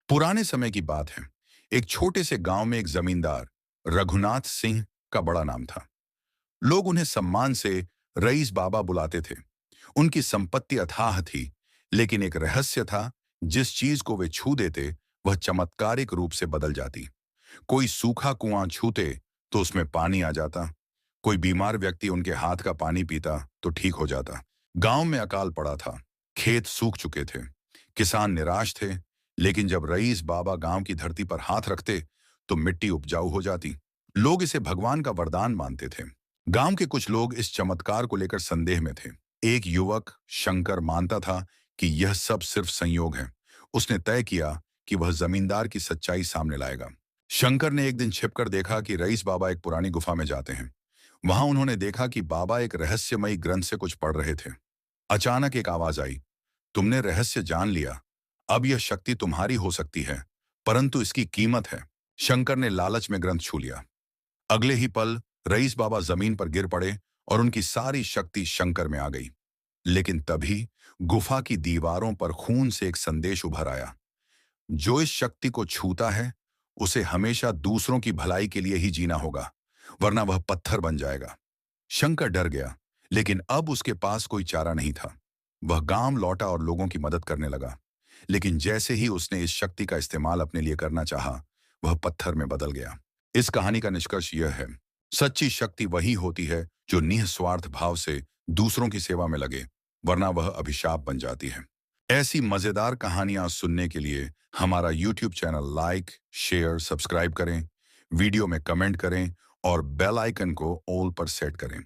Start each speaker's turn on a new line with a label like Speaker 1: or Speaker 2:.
Speaker 1: पुराने समय की बात है। एक छोटे से गांव में एक जमींदार रघुनाथ सिंह का बड़ा नाम था। लोग उन्हें सम्मान से रईस बाबा बुलाते थे। उनकी संपत्ति अथाह थी, लेकिन एक रहस्य था। जिस चीज को वे छू देते वह चमत्कारिक रूप से बदल जाती। कोई सूखा कुआं छूते तो उसमें पानी आ जाता। कोई बीमार व्यक्ति उनके हाथ का पानी पीता तो ठीक हो जाता। गांव में अकाल पड़ा था। खेत सूख चुके थे। किसान निराश थे। लेकिन जब रईस बाबा गांव की धरती पर हाथ रखते तो मिट्टी उपजाऊ हो जाती। लोग इसे भगवान का वरदान मानते थे। गांव के कुछ लोग इस चमत्कार को लेकर संदेह में थे। एक युवक शंकर मानता था कि यह सब सिर्फ संयोग है। उसने तय किया कि वह जमींदार की सच्चाई सामने लाएगा। शंकर ने एक दिन छिपकर देखा कि रईस बाबा एक पुरानी गुफा में जाते हैं। वहां उन्होंने देखा कि बाबा एक रहस्यमयी ग्रंथ से कुछ पढ़ रहे थे। अचानक एक आवाज आई, तुमने रहस्य जान लिया। अब यह शक्ति तुम्हारी हो सकती है, परंतु इसकी कीमत है। शंकर ने लालच में ग्रंथ छू लिया। अगले ही पल रईस बाबा जमीन पर गिर पड़े और उनकी सारी शक्ति शंकर में आ गई। लेकिन तभी गुफा की दीवारों पर खून से एक संदेश उभर आया। जो इस शक्ति को छूता है उसे हमेशा दूसरों की भलाई के लिए ही जीना होगा, वरना वह पत्थर बन जाएगा। शंकर डर गया, लेकिन अब उसके पास कोई चारा नहीं था। वह गांव लौटा और लोगों की मदद करने लगा। लेकिन जैसे ही उसने इस शक्ति का इस्तेमाल अपने लिए करना चाहा, वह पत्थर में बदल गया। इस कहानी का निष्कर्ष यह है, सच्ची शक्ति वही होती है जो निस्वार्थ भाव से दूसरों की सेवा में लगे, वरना वह अभिशाप बन जाती है। ऐसी मजेदार कहानियां सुनने के लिए हमारा YouTube channel like, share, subscribe करें, वीडियो में कमेंट करें और बेल आइकन को ऑल पर सेट करें।